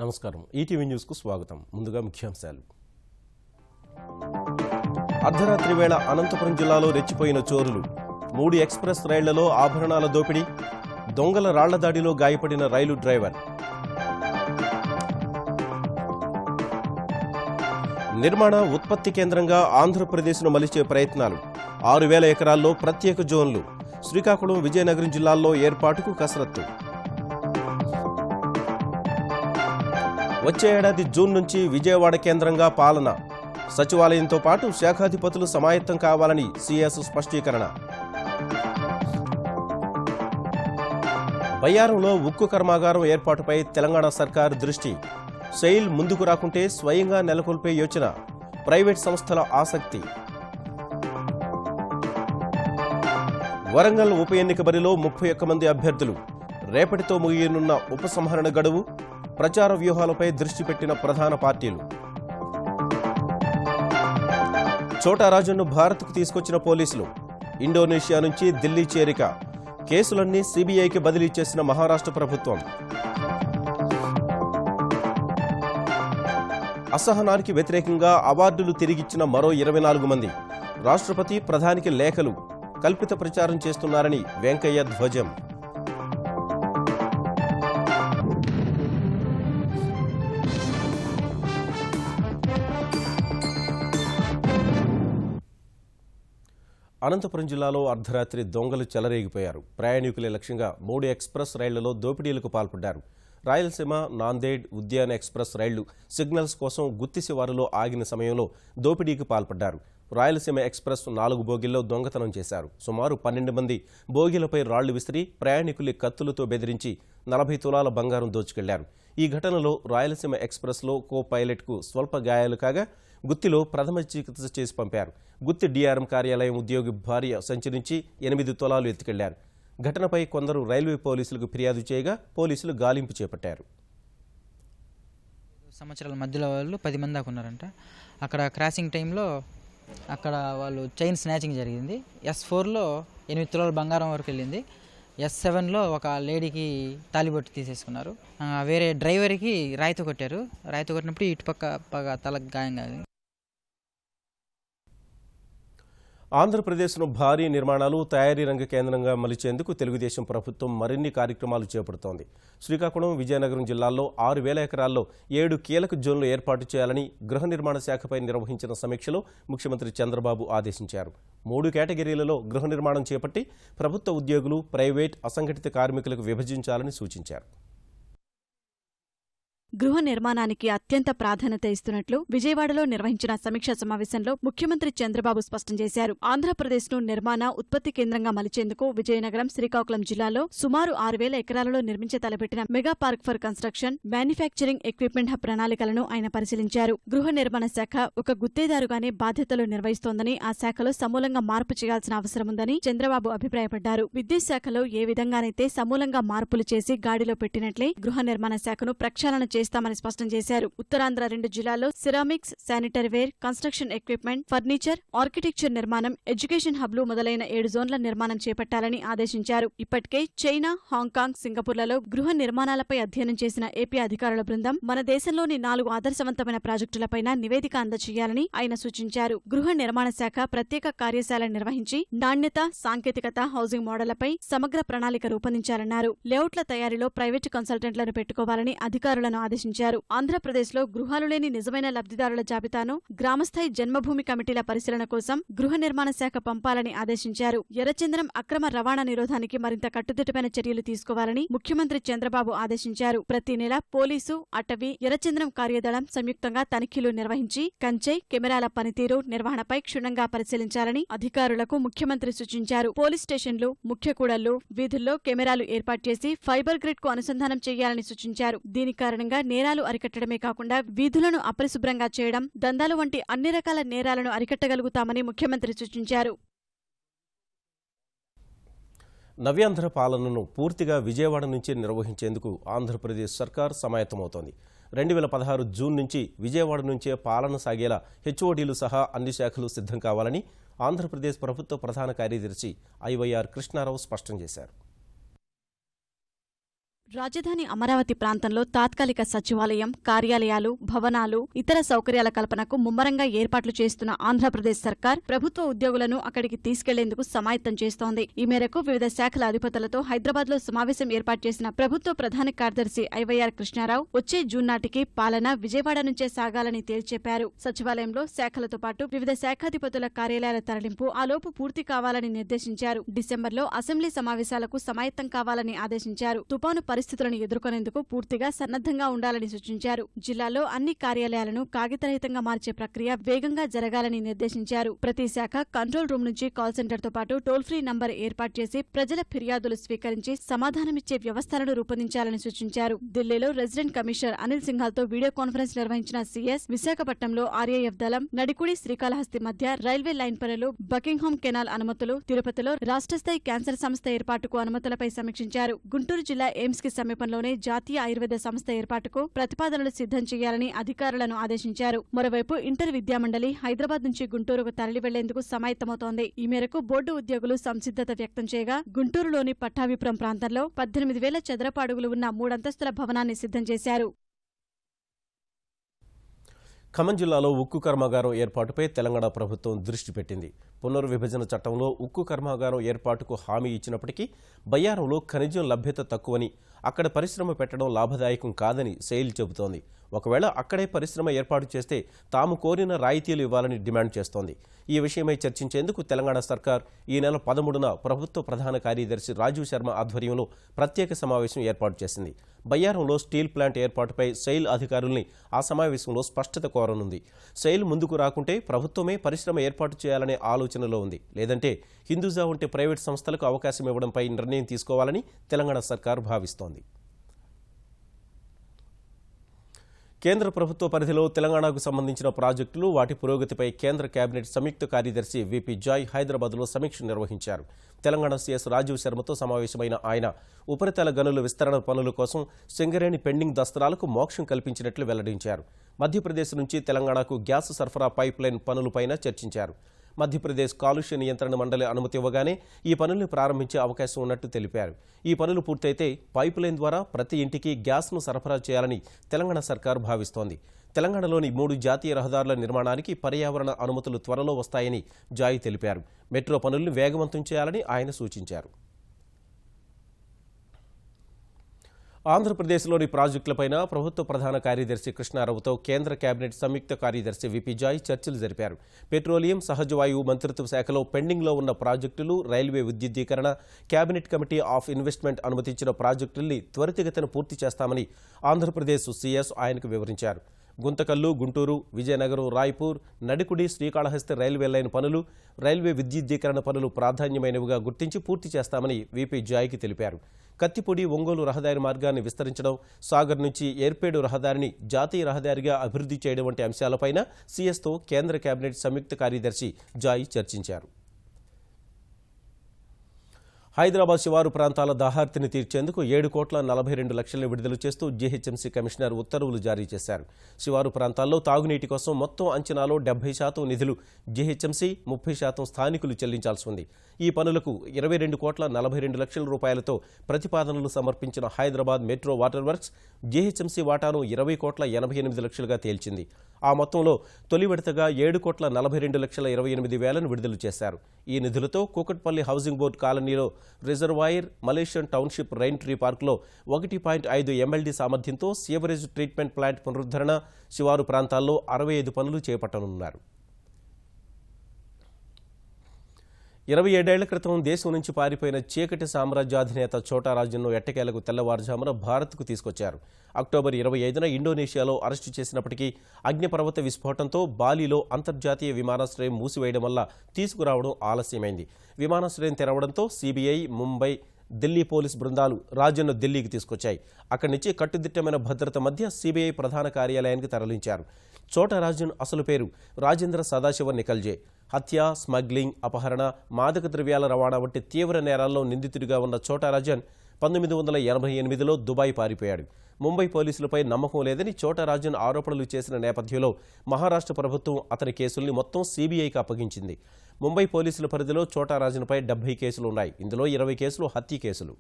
నమస్కారం ETV news కు స్వాగతం ముందుగా ముఖ్యాంశాలు అర్ధరాత్రి వేళ అనంతపురం జిల్లాలో రెచ్చిపోయిన చోరులు 3 ఎక్స్‌ప్రెస్ రైళ్లలో ఆభరణాల దోపిడీ దొంగల రాళ్ల దాడిలో గాయపడిన రైలు డ్రైవర్ నిర్మాణ ఉత్పత్తి కేంద్రంగా ఆంధ్రప్రదేశ్ను మలిచే ప్రయత్నాలు 6000 ఎకరాల్లో ప్రత్యేక జోన్లు శ్రీకాకుళం విజయనగరం జిల్లాల్లో ఏర్పాటుకు కసరత్తు వచ్చే ఏడాది జూన్ నుంచి విజయవాడ కేంద్రంగా పాలన సచివాలయంతో పాటు శాఖాధిపతులు సమాయత్తం కావాలని సీఎస్ స్పష్టీకరణ బయ్యారంలో ఉక్కు కర్మాగారం ఏర్పాటుపై తెలంగాణ సర్కార్ దృష్టి సెయిల్ ముందుకు రాకుంటే స్వయంగా నెలకొల్పే యోచన ప్రైవేట్ సంస్థల ఆసక్తి వరంగల్ ఉప ఎన్నిక బరిలో 31 మంది అభ్యర్థులు రేపటితో ముగియనున్న ఉపసంహరణ గడువు ప్రచార వ్యూహాలపై దృష్టి పెట్టిన ప్రధాన పార్టీలు చోటా రాజన్ను భారత్కు తీసుకొచ్చిన పోలీసులు ఇండోనేషియా నుంచి ఢిల్లీ చేరిక కేసులన్నీ సీబీఐకి బదిలీ చేసిన మహారాష్ట్ర ప్రభుత్వం అసహనానికి వ్యతిరేకంగా అవార్డులు తిరిగిచ్చిన మరో 24 మంది రాష్ట్రపతి ప్రధానికి లేఖలు కల్పిత ప్రచారం చేస్తున్నారని వెంకయ్య ధ్వజం అనంతపురం జిల్లాలో అర్ధరాత్రి దొంగలు చెలరేగిపోయారు ప్రయాణికులే లక్ష్యంగా 3 ఎక్స్‌ప్రెస్ రైళ్లలో దోపిడీలకు పాల్పడ్డారు రాయలసీమ నాందేడ్ ఉద్యాన ఎక్స్‌ప్రెస్ రైళ్లు సిగ్నల్స్ కోసం గుత్తి శివారులో ఆగిన సమయంలో దోపిడీకి పాల్పడ్డారు రాయలసీమ ఎక్స్‌ప్రెస్ 4 బోగీల్లో దొంగతనం చేశారు సుమారు 12 మంది బోగీలపై రాళ్లు విసిరి ప్రయాణికుల్ని కత్తులతో బెదిరించి 40 తులాల బంగారం దోచుకెళ్లారు ఈ ఘటనలో రాయలసీమ ఎక్స్‌ప్రెస్లో కో పైలట్కు స్వల్ప గాయాలు కాగా గుత్తిలో ప్రథమ చికిత్స చేసి పంపారు గుత్తి డీఆర్ఎం కార్యాలయం ఉద్యోగి భార్య సంచి నుంచి 8 తులాలు ఎత్తుకెళ్లారు ఘటనపై కొందరు రైల్వే పోలీసులకు ఫిర్యాదు చేయగా పోలీసులు గాలింపు చేపట్టారు సంవత్సరాల మధ్యలో వాళ్ళు 10 మంది దాకా ఉన్నారంట అక్కడ క్రాసింగ్ టైంలో అక్కడ వాళ్ళు చైన్ స్నాచింగ్ జరిగింది S4లో 8 తులాల బంగారం వరకు వెళ్ళింది S7లో ఒక లేడీకి తాలిబొట్టు తీసేసుకున్నారు వేరే డ్రైవర్కి రాయితో కొట్టారు రాయితో కొట్టినప్పుడు ఇటుపక్క తలకు గాయం కాదు ఆంధ్రప్రదేశ్ను భారీ నిర్మాణాలు తయారీ రంగ కేంద్రంగా మలిచేందుకు తెలుగుదేశం ప్రభుత్వం మరిన్ని కార్యక్రమాలు చేపడుతోంది శ్రీకాకుళం విజయనగరం జిల్లాల్లో 6000 ఎకరాల్లో 7 కీలక జోన్లు ఏర్పాటు చేయాలని గృహ నిర్మాణ శాఖపై నిర్వహించిన సమీక్షలో ముఖ్యమంత్రి చంద్రబాబు ఆదేశించారు 3 కేటగిరీలలో గృహ నిర్మాణం చేపట్టి ప్రభుత్వ ఉద్యోగులు ప్రైవేట్ అసంఘటిత కార్మికులకు విభజించాలని సూచించారు గృహ నిర్మాణానికి అత్యంత ప్రాధాన్యత ఇస్తున్నట్లు విజయవాడలో నిర్వహించిన సమీక్షా సమావేశంలో ముఖ్యమంత్రి చంద్రబాబు స్పష్టం చేశారు ఆంధ్రప్రదేశ్ను నిర్మాణ ఉత్పత్తి కేంద్రంగా మలిచేందుకు విజయనగరం శ్రీకాకుళం జిల్లాలో సుమారు 6000 ఎకరాలలో నిర్మించే తలపెట్టిన mega park for construction manufacturing equipment hub ప్రణాళికలను ఆయన పరిశీలించారు గృహ నిర్మాణ శాఖ ఒక గుత్తేదారుగానే బాధ్యతలు నిర్వహిస్తోందని ఆ శాఖలో సమూలంగా మార్పు చేయాల్సిన అవసరముందని చంద్రబాబు అభిప్రాయపడ్డారు విద్యుత్ శాఖలో ఏ విధంగానైతే సమూలంగా మార్పులు చేసి గాడిలో పెట్టినట్లే గృహ నిర్మాణ శాఖను ప్రక్షాళన చేస్తామని స్పష్టం చేశారు ఉత్తరాంధ్ర 2 జిల్లాల్లో ceramics sanitary ware construction equipment furniture architecture నిర్మాణం ఎడ్యుకేషన్ హబ్లు మొదలైన 7 జోన్ల నిర్మాణం చేపట్టాలని ఆదేశించారు ఇప్పటికే చైనా హాంకాంగ్ సింగపూర్లలో గృహ నిర్మాణాలపై అధ్యయనం చేసిన ఏపీ అధికారుల బృందం మన దేశంలోని 4 ఆదర్శవంతమైన ప్రాజెక్టులపైన నివేదిక అందజేయాలని ఆయన సూచించారు గృహ నిర్మాణ శాఖ ప్రత్యేక కార్యశాల నిర్వహించి నాణ్యత సాంకేతికత హౌసింగ్ మోడళ్లపై సమగ్ర ప్రణాళిక రూపొందించాలన్నారు లేఅవుట్ల తయారీలో ప్రైవేటు కన్సల్టెంట్లను పెట్టుకోవాలని అధికారులను ఆదేశించారు ఆంధ్రప్రదేశ్లో గృహాలు లేని నిజమైన లబ్ధిదారుల జాబితాను గ్రామస్థాయి జన్మభూమి కమిటీల పరిశీలన కోసం గృహ నిర్మాణ శాఖ పంపాలని ఆదేశించారు ఎర్రచందనం అక్రమ రవాణా నిరోధానికి మరింత కట్టుదిట్టమైన చర్యలు తీసుకోవాలని ముఖ్యమంత్రి చంద్రబాబు ఆదేశించారు ప్రతి నెల పోలీసు అటవీ ఎర్రచందనం కార్యదళం సంయుక్తంగా తనిఖీలు నిర్వహించి కంచె కెమెరాల పనితీరు నిర్వహణపై క్షుణ్ణంగా పరిశీలించాలని అధికారులకు ముఖ్యమంత్రి సూచించారు పోలీస్ స్టేషన్లు ముఖ్య కూడళ్లు వీధుల్లో కెమెరాలు ఏర్పాటు చేసి ఫైబర్ గ్రిడ్ కు అనుసంధానం చేయాలని సూచించారు దీని కారణంగా నేరాలు అరికట్టడమే కాకుండా వీధులను అపరిశుభ్రంగా చేయడం దందాలు వంటి అన్ని రకాల నేరాలను అరికట్టగలుగుతామని ముఖ్యమంత్రి సూచించారు నవ్యాంధ్ర పాలనను పూర్తిగా విజయవాడ నుంచి నిర్వహించేందుకు ఆంధ్రప్రదేశ్ సర్కార్ సమాయత్తమవుతోంది 2016 జూన్ నుంచి విజయవాడ నుంచే పాలన సాగేలా హెచ్ఓడీలు సహా అన్ని శాఖలు సిద్ధం కావాలని ఆంధ్రప్రదేశ్ ప్రభుత్వ ప్రధాన కార్యదర్శి ఐవైఆర్ కృష్ణారావు స్పష్టం చేశారు రాజధాని అమరావతి ప్రాంతంలో తాత్కాలిక సచివాలయం, కార్యాలయాలు, భవనాలు, ఇతర సౌకర్యాల కల్పనకు ముమ్మరంగా ఏర్పాట్లు చేస్తున్న ఆంధ్రప్రదేశ్ సర్కార్ ప్రభుత్వ ఉద్యోగులను అక్కడికి తీసుకెళ్లేందుకు సమాయత్తం చేస్తోంది. ఈ మేరకు వివిధ శాఖల అధిపతులతో హైదరాబాద్లో సమావేశం ఏర్పాటు చేసిన ప్రభుత్వ ప్రధాన కార్యదర్శి ఐవైఆర్ కృష్ణారావు వచ్చే జూన్ నాటికి పాలన విజయవాడ నుంచే సాగాలని తేల్చెప్పారు. సచివాలయంలో శాఖలతో పాటు వివిధ శాఖాధిపతుల కార్యాలయాల తరలింపు ఆలోపు పూర్తి కావాలని నిర్దేశించారు. డిసెంబర్లో అసెంబ్లీ సమావేశాలకు సమాయత్తం కావాలని ఆదేశించారు. తుపాను పరిస్థితులను ఎదుర్కొనేందుకు పూర్తిగా సన్నద్ధంగా ఉండాలని సూచించారు. జిల్లాలో అన్ని కార్యాలయాలను కాగితరహితంగా మార్చే ప్రక్రియ వేగంగా జరగాలని నిర్దేశించారు. ప్రతి శాఖ కంట్రోల్ రూమ్ నుంచి కాల్ సెంటర్తో పాటు టోల్ ఫ్రీ నంబర్ ఏర్పాటు చేసి ప్రజల ఫిర్యాదులు స్వీకరించి సమాధానమిచ్చే వ్యవస్థలను రూపొందించాలని సూచించారు. ఢిల్లీలో రెసిడెంట్ కమిషనర్ అనిల్ సింఘాల్తో వీడియో కాన్ఫరెన్స్ నిర్వహించిన సీఎస్ విశాఖపట్నంలో ఆర్ఏఎఫ్ దళం, నడికుడి శ్రీకాళహస్తి మధ్య రైల్వే లైన్ పనులు, బకింగ్హామ్ కెనాల్ అనుమతులు, తిరుపతిలో రాష్ట్రస్థాయి క్యాన్సర్ సంస్థ ఏర్పాటుకు అనుమతులపై సమీక్షించారు. గుంటూరు జిల్లా ఎయిమ్స్ కి సమీపంలోనే జాతీయ ఆయుర్వేద సంస్థ ఏర్పాటుకు ప్రతిపాదనలు సిద్ధం చేయాలని అధికారులను ఆదేశించారు. మరోవైపు ఇంటర్ విద్యామండలి హైదరాబాద్ నుంచి గుంటూరుకు తరలి వెళ్లేందుకు సమాయత్తమవుతోంది. ఈ మేరకు బోర్డు ఉద్యోగులు సంసిద్ధత వ్యక్తం చేయగా గుంటూరులోని పట్టాభిపురం ప్రాంతంలో 18,000 చదరపు అడుగులు ఉన్న 3 అంతస్తుల భవనాన్ని సిద్ధం చేశారు. ఖమ్మం జిల్లాలో ఉక్కు కర్మాగారం ఏర్పాటుపై తెలంగాణ ప్రభుత్వం దృష్టి పెట్టింది. పునర్విభజన చట్టంలో ఉక్కు కర్మాగారం ఏర్పాటుకు హామీ ఇచ్చినప్పటికీ బయ్యారంలో ఖనిజం లభ్యత తక్కువని, అక్కడ పరిశ్రమ పెట్టడం లాభదాయకం కాదని సెయిల్ చెబుతోంది. ఒకవేళ అక్కడే పరిశ్రమ ఏర్పాటు చేస్తే తాము కోరిన రాయితీలు ఇవ్వాలని డిమాండ్ చేస్తోంది. ఈ విషయమై చర్చించేందుకు తెలంగాణ సర్కార్ ఈ నెల 13న ప్రభుత్వ ప్రధాన కార్యదర్శి రాజీవ్ శర్మ ఆధ్వర్యంలో ప్రత్యేక సమావేశం ఏర్పాటు చేసింది. బయ్యారంలో స్టీల్ ప్లాంట్ ఏర్పాటుపై సెయిల్ అధికారుల్ని ఆ సమావేశంలో స్పష్టత కోరనుంది. సెయిల్ ముందుకు రాకుంటే ప్రభుత్వమే పరిశ్రమ ఏర్పాటు చేయాలనే ఆలోచనలో ఉంది. లేదంటే హిందూజా వంటి ప్రైవేట్ సంస్థలకు అవకాశం ఇవ్వడంపై నిర్ణయం తీసుకోవాలని తెలంగాణ సర్కార్ భావిస్తోంది. కేంద్ర ప్రభుత్వ పరిధిలో తెలంగాణకు సంబంధించిన ప్రాజెక్టులు, వాటి పురోగతిపై కేంద్ర కేబినెట్ సంయుక్త కార్యదర్శి విపి జాయ్ హైదరాబాద్లో సమీక్ష నిర్వహించారు. తెలంగాణ సీఎస్ రాజీవ్ శర్మతో సమావేశమైన ఆయన ఉపరితల గనుల విస్తరణ పనుల కోసం సింగరేణి పెండింగ్ దస్త్రాలకు మోక్షం కల్పించినట్లు వెల్లడించారు. మధ్యప్రదేశ్ నుంచి తెలంగాణకు గ్యాస్ సరఫరా పైప్ లైన్ పనులపైన చర్చించారు. మధ్యప్రదేశ్ కాలుష్య నియంత్రణ మండలి అనుమతి ఇవ్వగానే ఈ పనులను ప్రారంభించే అవకాశం ఉన్నట్టు తెలిపారు. ఈ పనులు పూర్తయితే పైప్ లైన్ ద్వారా ప్రతి ఇంటికి గ్యాస్ను సరఫరా చేయాలని తెలంగాణ సర్కార్ భావిస్తోంది. తెలంగాణలోని 3 జాతీయ రహదారుల నిర్మాణానికి పర్యావరణ అనుమతులు త్వరలో వస్తాయని జాయ్ తెలిపారు. మెట్రో పనులను వేగవంతం చేయాలని ఆయన సూచించారు. ఆంధ్రప్రదేశ్లోని ప్రాజెక్టులపైన ప్రభుత్వ ప్రధాన కార్యదర్శి కృష్ణారావుతో కేంద్ర కేబినెట్ సంయుక్త కార్యదర్శి విపి జాయ్ చర్చలు జరిపారు. పెట్రోలియం, సహజ వాయువు మంత్రిత్వ శాఖలో పెండింగ్లో ఉన్న ప్రాజెక్టులు, రైల్వే విద్యుద్దీకరణ, కేబినెట్ కమిటీ ఆఫ్ ఇన్వెస్ట్మెంట్ అనుమతించిన ప్రాజెక్టుల్ని త్వరితగతిన పూర్తి చేస్తామని ఆంధ్రప్రదేశ్ సీఎస్ ఆయనకు వివరించారు. గుంతకల్లు, గుంటూరు, విజయనగరం, రాయ్పూర్, నడికుడి, శ్రీకాళహస్తి రైల్వే లైన్ పనులు, రైల్వే విద్యుద్దీకరణ పనులు ప్రాధాన్యమైనవిగా గుర్తించి పూర్తి చేస్తామని విపి జాయ్కి తెలిపారు. కత్తిపూడి, ఒంగోలు రహదారి మార్గాన్ని విస్తరించడం, సాగర్ నుంచి ఏర్పేడు రహదారిని జాతీయ రహదారిగా అభివృద్ధి చేయడం వంటి అంశాలపైన సీఎస్తో కేంద్ర కేబినెట్ సంయుక్త కార్యదర్శి జాయ్ చర్చించారు. హైదరాబాద్ శివారు ప్రాంతాల దాహార్తిని తీర్చేందుకు 7,42,00,000 విడుదల చేస్తూ జీహెచ్ఎంసీ కమిషనర్ ఉత్తర్వులు జారీ చేశారు. శివారు ప్రాంతాల్లో తాగునీటి కోసం మొత్తం అంచనాలో 70% నిధులు జీహెచ్ఎంసీ, 30% స్థానికులు చెల్లించాల్సి ఉంది. ఈ పనులకు 22,42,00,000 రూపాయలతో ప్రతిపాదనలు సమర్పించిన Hyderabad metro water works GHMC వాటాను 20,88,00,000గా తేల్చింది. ఆ మొత్తంలో తొలి విడతగా 7,42,28,000 విడుదల చేశారు. ఈ నిధులతో కూకట్పల్లి హౌసింగ్ బోర్డు కాలనీలో reservoir, Malaysian township rain tree పార్కులో 1.5 MLD సామర్థ్యంతో సీవరేజ్ ట్రీట్మెంట్ ప్లాంట్ పునరుద్ధరణ, శివారు ప్రాంతాల్లో 65 పనులు చేపట్టనున్నారు. 27 ఏళ్ల క్రితం దేశం నుంచి పారిపోయిన చీకటి సామ్రాజ్యాధినేత ఛోటా రాజన్ను ఎట్టకేలకు తెల్లవారుజామున భారత్కు తీసుకొచ్చారు. అక్టోబర్ 25న ఇండోనేషియాలో అరెస్టు చేసినప్పటికీ అగ్నిపర్వత విస్ఫోటంతో బాలీలో అంతర్జాతీయ విమానాశ్రయం మూసివేయడం వల్ల తీసుకురావడం ఆలస్యమైంది. విమానాశ్రయం తెరవడంతో సీబీఐ, ముంబై, ఢిల్లీ పోలీస్ బృందాలు రాజన్ను ఢిల్లీకి తీసుకొచ్చాయి. అక్కడి నుంచి కట్టుదిట్టమైన భద్రత మధ్య సీబీఐ ప్రధాన కార్యాలయానికి తరలించారు. ఛోటా రాజన్ అసలు పేరు రాజేంద్ర సదాశివ నికల్జే. హత్య, స్మగ్లింగ్, అపహరణ, మాదక ద్రవ్యాల రవాణా వంటి తీవ్ర నేరాల్లో నిందితుడిగా ఉన్న ఛోటా రాజన్ 1988లో దుబాయ్ పారిపోయాడు. ముంబై పోలీసులపై నమ్మకం లేదని ఛోటా రాజన్ ఆరోపణలు చేసిన నేపథ్యంలో మహారాష్ట్ర ప్రభుత్వం అతని కేసుల్ని మొత్తం సీబీఐకి అప్పగించింది. ముంబై పోలీసుల పరిధిలో ఛోటా రాజన్పై 70 కేసులున్నాయి. ఇందులో 20 కేసులు హత్య కేసులు.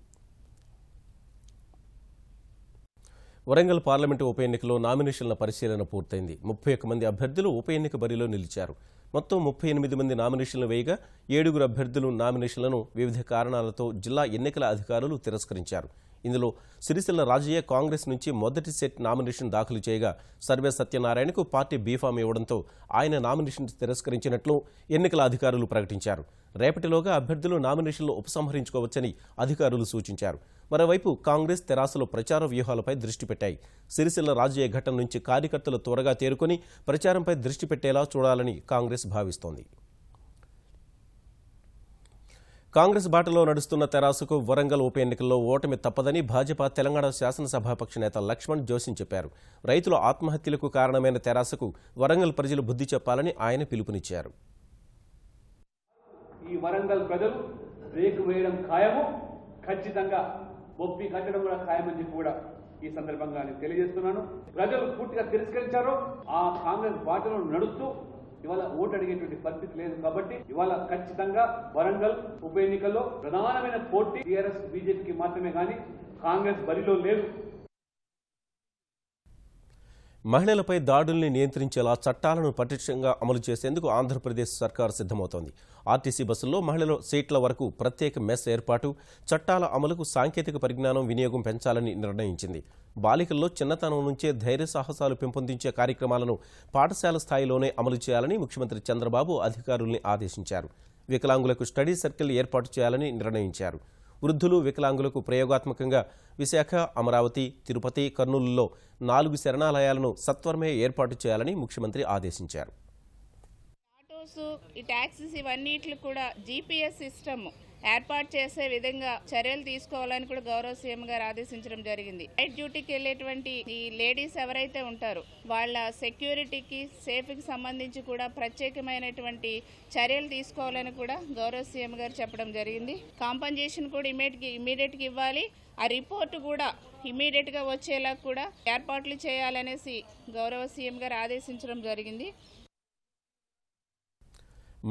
వరంగల్ పార్లమెంటు ఉప ఎన్నికలో నామినేషన్ల పరిశీలన పూర్తయింది. 31 మంది అభ్యర్థులు ఉప ఎన్నిక బరిలో నిలిచారు. మొత్తం 38 మంది నామినేషన్లు వేయగా 7 అభ్యర్థులు నామినేషన్లను వివిధ కారణాలతో జిల్లా ఎన్నికల అధికారులు తిరస్కరించారు. ఇందులో సిరిసిల్ల రాజయ్య కాంగ్రెస్ నుంచి మొదటి సెట్ నామినేషన్ దాఖలు చేయగా సర్వే సత్యనారాయణకు పార్టీ బీఫామ్ ఇవ్వడంతో ఆయన నామినేషన్ తిరస్కరించినట్లు ఎన్నికల అధికారులు ప్రకటించారు. రేపటిలోగా అభ్యర్థులు నామినేషన్లు ఉపసంహరించుకోవచ్చని అధికారులు సూచించారు. మరోవైపు కాంగ్రెస్ తెరాసలో ప్రచార వ్యూహాలపై దృష్టి పెట్టాయి. సిరిసిల్ల రాజయ్య ఘటన నుంచి కార్యకర్తలు త్వరగా తేరుకొని ప్రచారంపై దృష్టి పెట్టేలా చూడాలని కాంగ్రెస్ భావిస్తోంది. కాంగ్రెస్ బాటలో నడుస్తున్న తెరాసకు వరంగల్ ఉప ఎన్నికల్లో ఓటమి తప్పదని భాజపా తెలంగాణ శాసనసభాపక్ష నేత లక్ష్మణ్ జోషి చెప్పారు. రైతుల ఆత్మహత్యలకు కారణమైన తెరాసకు వరంగల్ ప్రజలు బుద్ధి చెప్పాలని ఆయన పిలుపునిచ్చారు. ఈ వరంగల్ ప్రజలు బ్రేక్ వేయడం ఖాయము, ఖచ్చితంగా బొప్పి కట్టడం కూడా ఖాయమని చెప్పి కూడా ఈ సందర్భంగా నేను తెలియజేస్తున్నాను. ప్రజలు పూర్తిగా తిరస్కరించారో ఆ కాంగ్రెస్ బాటలో నడుస్తూ ఇవాళ ఓటు అడిగేటువంటి పరిస్థితి లేదు. కాబట్టి ఇవాళ ఖచ్చితంగా వరంగల్ ఉప ఎన్నికల్లో ప్రధానమైన పోటీ టీఆర్ఎస్ బీజేపీకి మాత్రమే కానీ కాంగ్రెస్ బరిలో లేదు. మహిళలపై దాడుల్ని నియంత్రించేలా చట్టాలను పటిష్టంగా అమలు చేసేందుకు ఆంధ్రప్రదేశ్ సర్కార్ సిద్ధమవుతోంది. ఆర్టీసీ బస్సుల్లో మహిళల సీట్ల వరకు ప్రత్యేక మెస్ ఏర్పాటు, చట్టాల అమలుకు సాంకేతిక పరిజ్ఞానం వినియోగం పెంచాలని నిర్ణయించింది. బాలికల్లో చిన్నతనం నుంచే ధైర్య సాహసాలు పెంపొందించే కార్యక్రమాలను పాఠశాల స్థాయిలోనే అమలు చేయాలని ముఖ్యమంత్రి చంద్రబాబు అధికారుల్ని ఆదేశించారు. వికలాంగులకు స్టడీ సర్కిల్ ఏర్పాటు చేయాలని నిర్ణయించారు. వృద్ధులు, వికలాంగులకు ప్రయోగాత్మకంగా విశాఖ, అమరావతి, తిరుపతి, కర్నూలులో 4 శరణాలయాలను సత్వరమే ఏర్పాటు చేయాలని ముఖ్యమంత్రి ఆదేశించారు. ఆటోస్, ఈ టాక్సీస్ ఇవన్నిటికి కూడా జీపీఎస్ సిస్టమ్ ఏర్పాటు చేసే విధంగా చర్యలు తీసుకోవాలని కూడా గౌరవ సీఎం గారు ఆదేశించడం జరిగింది. నైట్ డ్యూటీకి వెళ్లేటువంటి ఈ లేడీస్ ఎవరైతే ఉంటారో వాళ్ళ సెక్యూరిటీకి, సేఫ్కి సంబంధించి కూడా ప్రత్యేకమైనటువంటి చర్యలు తీసుకోవాలని కూడా గౌరవ సీఎం గారు చెప్పడం జరిగింది. కాంపన్సేషన్ కూడా ఇమీడియట్గా ఇవ్వాలి. ఆ రిపోర్ట్ కూడా ఇమీడియట్గా వచ్చేలా కూడా ఏర్పాట్లు చేయాలనేసి గౌరవ సీఎం గారు ఆదేశించడం జరిగింది.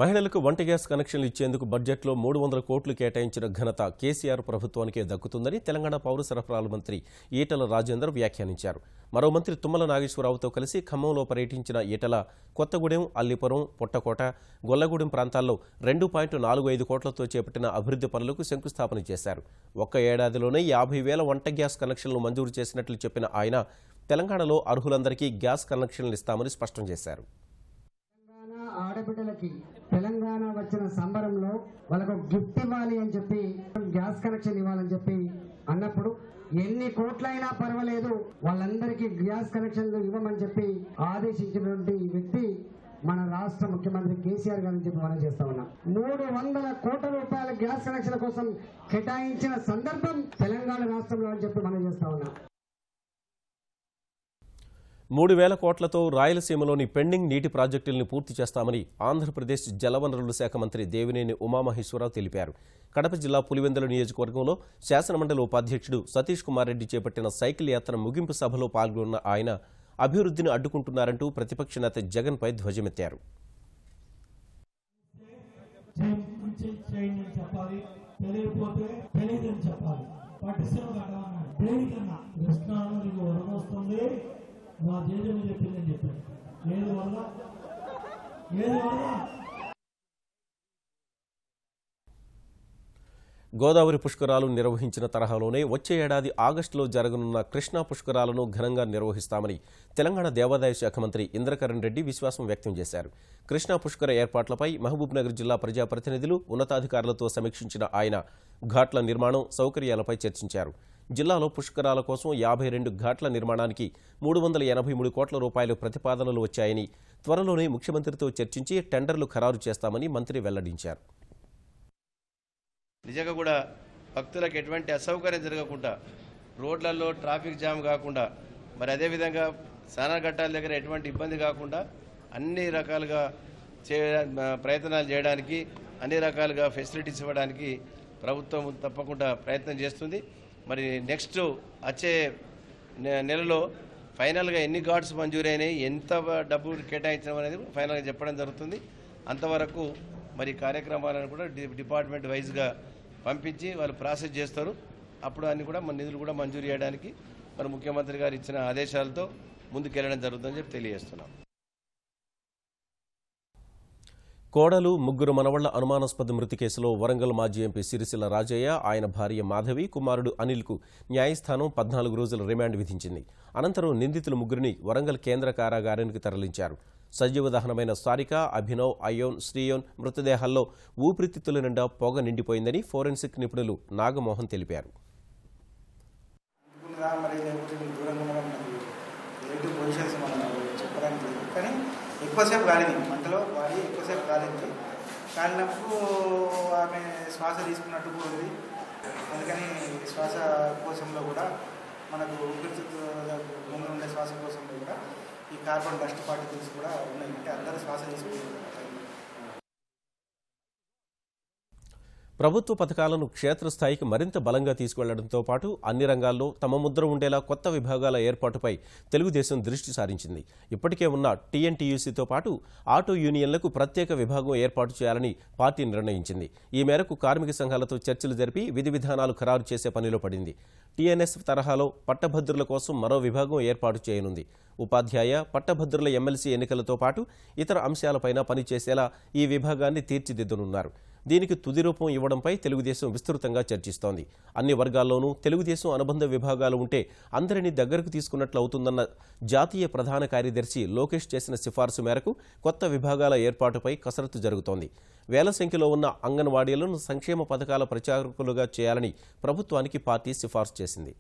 మహిళలకు వంట గ్యాస్ కనెక్షన్లు ఇచ్చేందుకు బడ్జెట్లో 300 కోట్లు కేటాయించిన ఘనత కేసీఆర్ ప్రభుత్వానికే దక్కుతుందని తెలంగాణ పౌర సరఫరాల మంత్రి ఈటల రాజేందర్ వ్యాఖ్యానించారు. మరో మంత్రి తుమ్మల నాగేశ్వరరావుతో కలిసి ఖమ్మంలో పర్యటించిన ఈటల కొత్తగూడెం, అల్లిపురం, పుట్టకోట, గొల్లగూడెం ప్రాంతాల్లో 2.45 కోట్లతో చేపట్టిన అభివృద్ధి పనులకు శంకుస్థాపన చేశారు. ఒక్క ఏడాదిలోనే 50,000 వంట గ్యాస్ కనెక్షన్లు మంజూరు చేసినట్లు చెప్పిన ఆయన తెలంగాణలో అర్హులందరికీ గ్యాస్ కనెక్షన్లు ఇస్తామని స్పష్టం చేశారు. ఆడబిడ్డలకి తెలంగాణ వచ్చిన సంబరంలో వాళ్ళకు గిఫ్ట్ ఇవ్వాలి అని చెప్పి, గ్యాస్ కనెక్షన్ ఇవ్వాలని చెప్పి అన్నప్పుడు ఎన్ని కోట్లైనా పర్వాలేదు వాళ్ళందరికీ గ్యాస్ కనెక్షన్లు ఇవ్వమని చెప్పి ఆదేశించినటువంటి వ్యక్తి మన రాష్ట్ర ముఖ్యమంత్రి కేసీఆర్ గారిని చెప్పి మనం చేస్తా ఉన్నాం. 300 కోట్ల రూపాయల గ్యాస్ కనెక్షన్ల కోసం కేటాయించిన సందర్భం తెలంగాణ రాష్ట్రంలో అని చెప్పి మనం చేస్తా ఉన్నాం. 3,000 కోట్లతో రాయలసీమలోని పెండింగ్ నీటి ప్రాజెక్టులను పూర్తి చేస్తామని ఆంధ్రప్రదేశ్ జలవనరుల శాఖ మంత్రి దేవినేని ఉమామహేశ్వరరావు తెలిపారు. కడప జిల్లా పులివెందుల నియోజకవర్గంలో శాసనమండలి ఉపాధ్యక్షుడు సతీష్ కుమార్ రెడ్డి చేపట్టిన సైకిల్ యాత్ర ముగింపు సభలో పాల్గొన్న ఆయన అభివృద్ధిని అడ్డుకుంటున్నారంటూ ప్రతిపక్ష నేత జగన్పై ధ్వజమెత్తారు. మా దేశం చెప్పిందని చెప్పారు. ఏది వల్ల గోదావరి పుష్కరాలు నిర్వహించిన తరహాలోనే వచ్చే ఏడాది ఆగస్టులో జరగనున్న కృష్ణా పుష్కరాలను ఘనంగా నిర్వహిస్తామని తెలంగాణ దేవాదాయ శాఖ మంత్రి ఇంద్రకరణ్ రెడ్డి విశ్వాసం వ్యక్తం చేశారు. కృష్ణా పుష్కర ఏర్పాట్లపై మహబూబ్నగర్ జిల్లా ప్రజాప్రతినిధులు, ఉన్నతాధికారులతో సమీక్షించిన ఆయన ఘాట్ల నిర్మాణం, సౌకర్యాలపై చర్చించారు. జిల్లాలో పుష్కరాల కోసం 52 ఘాట్ల నిర్మాణానికి 383 కోట్ల రూపాయలు ప్రతిపాదనలు వచ్చాయని, త్వరలోనే ముఖ్యమంత్రితో చర్చించి టెండర్లు ఖరారు చేస్తామని మంత్రి వెల్లడించారు. నిజంగా కూడా భక్తులకు ఎటువంటి అసౌకర్యం జరగకుండా, రోడ్లలో ట్రాఫిక్ జామ్ కాకుండా, మరి అదేవిధంగా స్నానఘట్టాల దగ్గర ఎటువంటి ఇబ్బంది కాకుండా అన్ని రకాలుగా ప్రయత్నాలు చేయడానికి, అన్ని రకాలుగా ఫెసిలిటీస్ ఇవ్వడానికి ప్రభుత్వం తప్పకుండా ప్రయత్నం చేస్తుంది. మరి నెక్స్ట్ వచ్చే నెలలో ఫైనల్గా ఎన్ని ఘాట్స్ మంజూరైనాయి, ఎంత డబ్బు కేటాయించడం అనేది ఫైనల్గా చెప్పడం జరుగుతుంది. అంతవరకు మరి కార్యక్రమాలను కూడా డిపార్ట్మెంట్ వైజ్గా పంపించి వాళ్ళు ప్రాసెస్ చేస్తారు. అప్పుడు అన్ని కూడా మన నిధులు కూడా మంజూరు చేయడానికి మరి ముఖ్యమంత్రి గారు ఇచ్చిన ఆదేశాలతో ముందుకెళ్లడం జరుగుతుందని చెప్పి తెలియజేస్తున్నాం. కోడలు ముగ్గురు మనవళ్ల అనుమానాస్పద మృతి కేసులో వరంగల్ మాజీ ఎంపీ సిరిసిల్ల రాజయ్య, ఆయన భార్య మాధవి, కుమారుడు అనిల్కు న్యాయస్థానం 14 రోజుల రిమాండ్ విధించింది. అనంతరం నిందితులు ముగ్గురిని వరంగల్ కేంద్ర కారాగారానికి తరలించారు. సజీవ దహనమైన సారిక, అభినవ్, అయోన్, శ్రీయోన్ మృతదేహాల్లో ఊపిరితిత్తుల నిండా పొగ నిండిపోయిందని ఫోరెన్సిక్ నిపుణులు నాగమోహన్ తెలిపారు. ఎక్కువసేపు కాలింది, మంటలో బాడీ ఎక్కువసేపు కాలింది. కాలినప్పుడు ఆమె శ్వాస తీసుకున్నట్టు కూడా ఉంది. అందుకని శ్వాస కోశంలో కూడా మనకు ఊపిరితిత్తుల ముందు ఉండే శ్వాస కోశంలో కూడా ఈ కార్బన్ డస్ట్ పార్టికల్స్ కూడా ఉన్నాయి. అంటే అందరూ శ్వాస తీసుకుంటారు. ప్రభుత్వ పథకాలను క్షేత్రస్థాయికి మరింత బలంగా తీసుకువెళ్లడంతో పాటు అన్ని రంగాల్లో తమ ముద్ర ఉండేలా కొత్త విభాగాల ఏర్పాటుపై తెలుగుదేశం దృష్టి సారించింది. ఇప్పటికే ఉన్న టీఎన్టీయూసీతో పాటు ఆటో యూనియన్లకు ప్రత్యేక విభాగం ఏర్పాటు చేయాలని పార్టీ నిర్ణయించింది. ఈ మేరకు కార్మిక సంఘాలతో చర్చలు జరిపి విధి విధానాలు ఖరారు చేసే పనిలో పడింది. టీఎన్ఎస్ తరహాలో పట్టభద్రుల కోసం మరో విభాగం ఏర్పాటు చేయనుంది. ఉపాధ్యాయ, పట్టభద్రుల ఎమ్మెల్సీ ఎన్నికలతో పాటు ఇతర అంశాలపైన పనిచేసేలా ఈ విభాగాన్ని తీర్చిదిద్దనున్నారు. దీనికి తుది రూపం ఇవ్వడంపై తెలుగుదేశం విస్తృతంగా చర్చిస్తోంది. అన్ని వర్గాల్లోనూ తెలుగుదేశం అనుబంధ విభాగాలు ఉంటే అందరినీ దగ్గరకు తీసుకున్నట్లు అవుతుందన్న జాతీయ ప్రధాన కార్యదర్శి లోకేష్ చేసిన సిఫార్సు మేరకు కొత్త విభాగాల ఏర్పాటుపై కసరత్తు జరుగుతోంది. వేల సంఖ్యలో ఉన్న అంగన్వాడీలను సంక్షేమ పథకాల ప్రచారకులుగా చేయాలని ప్రభుత్వానికి పార్టీ సిఫార్సు చేసింది.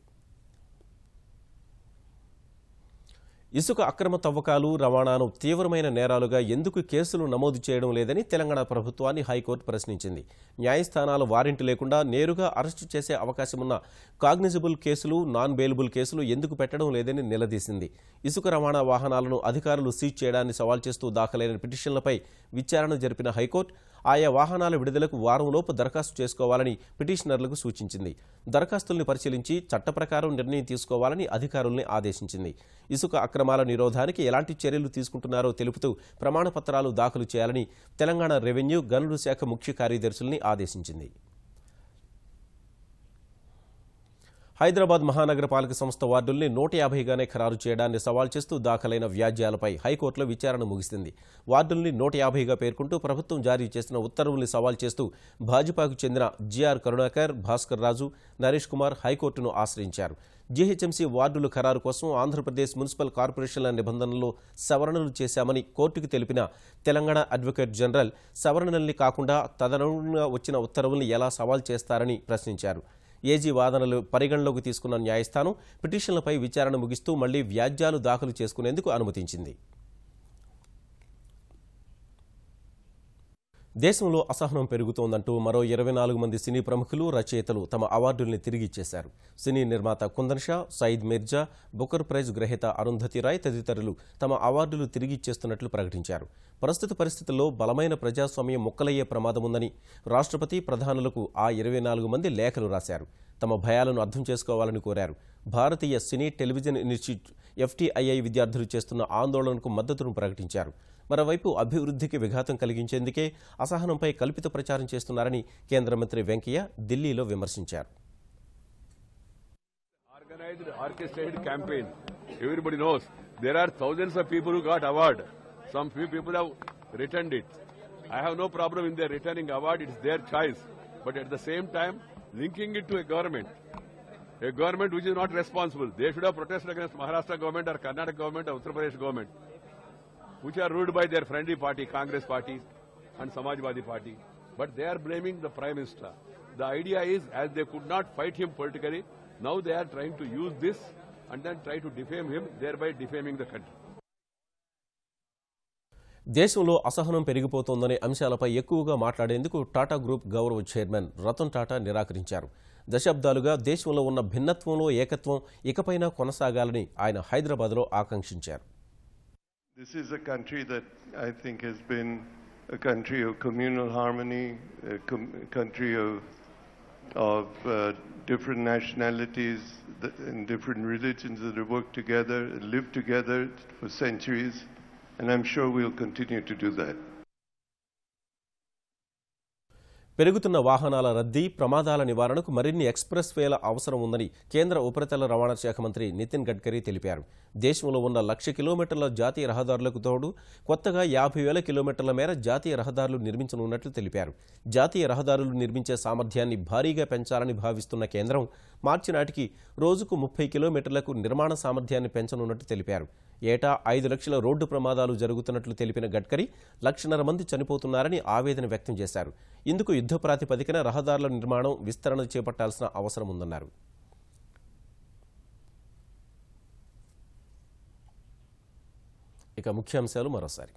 ఇసుక అక్రమ తవ్వకాలు, రవాణాను తీవ్రమైన నేరాలుగా ఎందుకు కేసులు నమోదు చేయడం లేదని తెలంగాణ ప్రభుత్వాన్ని హైకోర్టు ప్రశ్నించింది. న్యాయస్థానాలు వారెంట్ లేకుండా నేరుగా అరెస్టు చేసే అవకాశమున్న కాగ్నిజబుల్ కేసులు, నాన్ బెయిలబుల్ కేసులు ఎందుకు పెట్టడం లేదని నిలదీసింది. ఇసుక రవాణా వాహనాలను అధికారులు సీజ్ చేయడాన్ని సవాల్ చేస్తూ దాఖలైన పిటిషన్లపై విచారణ జరిపిన హైకోర్టు ఆయా వాహనాల విడుదలకు వారంలోపు దరఖాస్తు చేసుకోవాలని పిటిషనర్లకు సూచించింది. దరఖాస్తుల్ని పరిశీలించి చట్ట ప్రకారం నిర్ణయం తీసుకోవాలని అధికారుల్ని ఆదేశించింది. ఇసుక అక్రమాల నిరోధానికి ఎలాంటి చర్యలు తీసుకుంటున్నారో తెలుపుతూ ప్రమాణపత్రాలు దాఖలు చేయాలని తెలంగాణ రెవెన్యూ, గనుల శాఖ ముఖ్య కార్యదర్శుల్ని ఆదేశించింది. హైదరాబాద్ మహానగరపాలక సంస్థ వార్డుల్ని 150గానే ఖరారు చేయడాన్ని సవాల్ చేస్తూ దాఖలైన వ్యాజ్యాలపై హైకోర్టులో విచారణ ముగిసింది. వార్డుల్ని 150గా పేర్కొంటూ ప్రభుత్వం జారీ చేసిన ఉత్తర్వుల్ని సవాల్ చేస్తూ భాజపాకు చెందిన జిఆర్ కరుణాకర్, భాస్కర్ రాజు, నరేష్ కుమార్ హైకోర్టును ఆశ్రయించారు. జీహెచ్ఎంసీ వార్డుల ఖరారు కోసం ఆంధ్రప్రదేశ్ మున్సిపల్ కార్పొరేషన్ల నిబంధనల్లో సవరణలు చేశామని కోర్టుకు తెలిపిన తెలంగాణ అడ్వకేట్ జనరల్ సవరణల్ని కాకుండా తదనుగుణంగా వచ్చిన ఉత్తర్వుల్ని ఎలా సవాల్ చేస్తారని ప్రశ్నించారు. ఏజీ వాదనలు పరిగణలోకి తీసుకున్న న్యాయస్థానం పిటిషన్లపై విచారణ ముగిస్తూ మళ్లీ వ్యాజ్యాలు దాఖలు చేసుకునేందుకు అనుమతించింది. దేశంలో అసహనం పెరుగుతోందంటూ మరో 24 మంది సినీ ప్రముఖులు, రచయితలు తమ అవార్డుల్ని తిరిగి ఇచ్చేశారు. సినీ నిర్మాత కుందన్ షా, సయీద్ మిర్జా, బుకర్ ప్రైజ్ గ్రహీత అరుంధతి రాయ్ తదితరులు తమ అవార్డులు తిరిగి ఇచ్చేస్తున్నట్లు ప్రకటించారు. ప్రస్తుత పరిస్థితుల్లో బలమైన ప్రజాస్వామ్యం ముక్కలయ్యే ప్రమాదముందని రాష్ట్రపతి, ప్రధానులకు ఆ 24 మంది లేఖలు రాశారు. తమ భయాలను అర్థం చేసుకోవాలని కోరారు. భారతీయ సినీ టెలివిజన్ ఇన్స్టిట్యూట్ FTII విద్యార్థులు చేస్తున్న ఆందోళనకు మద్దతును ప్రకటించారు. మరోవైపు అభివృద్ధికి విఘాతం కలిగించేందుకే అసహనంపై కల్పిత ప్రచారం చేస్తున్నారని కేంద్ర మంత్రి వెంకయ్య ఢిల్లీలో విమర్శించారు. Organized, orchestrated campaign. Everybody knows there are thousands of people who got award. Some few people have returned it. I have no problem in their returning award. It's their choice. But at the same time, linking it to a government which is not responsible. They should have protested against Maharashtra government or Karnataka government or Uttar Pradesh government, which are ruled by their friendly party, Congress party and Samajwadi party. But they are blaming the Prime Minister. The idea is, as they could not fight him politically, now they are trying to use this and then try to defame him, thereby defaming the country. దేశంలో అసహనం పెరిగిపోతోందనే అంశాలపై ఎక్కువగా మాట్లాడేందుకు Tata group గౌరవ chairman Ratan Tata నిరాకరించారు. దశాబ్దాలుగా దేశంలో ఉన్న భిన్నత్వంలో ఏకత్వం ఇకపైనా కొనసాగాలని ఆయన హైదరాబాద్లో ఆకాంక్షించారు. This is a country that I think has been a country of communal harmony, a country of different nationalities and different religions that have worked together and lived together for centuries, and I'm sure we'll continue to do that. పెరుగుతున్న వాహనాల రద్దీ ప్రమాదాల నివారణకు మరిన్ని express వేల అవసరం ఉందని కేంద్ర ఉపరితల రవాణా శాఖ మంత్రి నితిన్ గడ్కరీ తెలిపారు. దేశంలో ఉన్న 1,00,000 కిలోమీటర్ల జాతీయ రహదారులకు తోడు కొత్తగా 50,000 కిలోమీటర్ల మేర జాతీయ రహదారులు నిర్మించనున్నట్లు తెలిపారు. జాతీయ రహదారులు నిర్మించే సామర్థ్యాన్ని భారీగా పెంచాలని భావిస్తున్న కేంద్రం మార్చి నాటికి రోజుకు 30 కిలోమీటర్లకు నిర్మాణ సామర్థ్యాన్ని పెంచనున్నట్లు తెలిపారు. ఏటా 5 లక్షల రోడ్డు ప్రమాదాలు జరుగుతున్నట్లు తెలిపిన గడ్కరీ 1,50,000 మంది చనిపోతున్నారని ఆవేదన వ్యక్తం చేశారు. ఇందుకు యుద్ధ ప్రాతిపదికన రహదారుల నిర్మాణం విస్తరణ చేపట్టాల్సిన అవసరం ఉందన్నారు. ఇక ముఖ్యాంశాలు మరోసారి.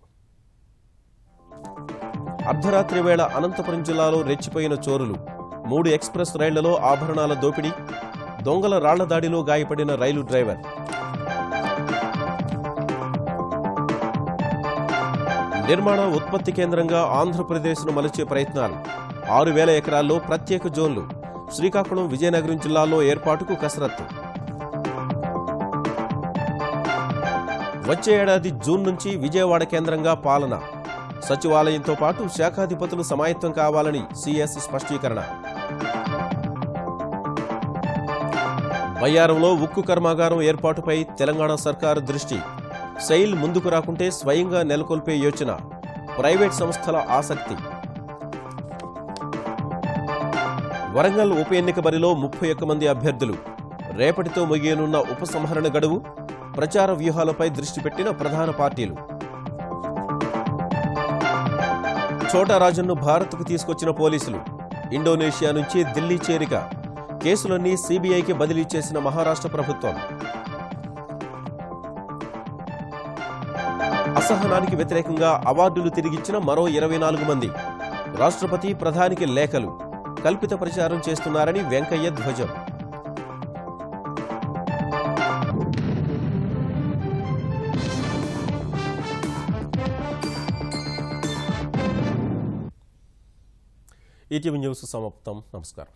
అర్ధరాత్రి వేళ అనంతపురం జిల్లాలో రెచ్చిపోయిన చోరులు, 3 ఎక్స్‌ప్రెస్ రైళ్లలో ఆభరణాల దోపిడీ, దొంగల రాళ్ల దాడిలో గాయపడిన రైలు డ్రైవర్. నిర్మాణ ఉత్పత్తి కేంద్రంగా ఆంధ్రప్రదేశ్ను మలిచే ప్రయత్నాలు, 6,000 ఎకరాల్లో ప్రత్యేక జోన్లు, శ్రీకాకుళం విజయనగరం జిల్లాల్లో ఏర్పాటుకు కసరత్తు. వచ్చే ఏడాది జూన్ నుంచి విజయవాడ కేంద్రంగా పాలన, సచివాలయంతో పాటు శాఖాధిపతులు సమాయత్తం కావాలని సీఎస్ స్పష్టీకరణ. బయ్యారంలో ఉక్కు కర్మాగారం ఏర్పాటుపై తెలంగాణ సర్కారు దృష్టి, సెయిల్ ముందుకు రాకుంటే స్వయంగా నెలకొల్పే యోచన, ప్రైవేట్ సంస్థల ఆసక్తి. వరంగల్ ఉప ఎన్నిక బరిలో 31 మంది అభ్యర్థులు, రేపటితో ముగియనున్న ఉపసంహరణ గడువు, ప్రచార వ్యూహాలపై దృష్టి పెట్టిన ప్రధాన పార్టీలు. ఛోటా రాజన్ను భారత్కు తీసుకొచ్చిన పోలీసులు, ఇండోనేషియా నుంచి ఢిల్లీ చేరిక, కేసులన్నీ సీబీఐకి బదిలీ చేసిన మహారాష్ట్ర ప్రభుత్వం. అసహనానికి వ్యతిరేకంగా అవార్డులు తిరిగిచ్చిన మరో 24 మంది, రాష్ట్రపతి ప్రధానికి లేఖలు, కల్పిత ప్రచారం చేస్తున్నారని వెంకయ్య ధ్వజం. ఈటీవీ న్యూస్ సమాప్తం. నమస్కారం.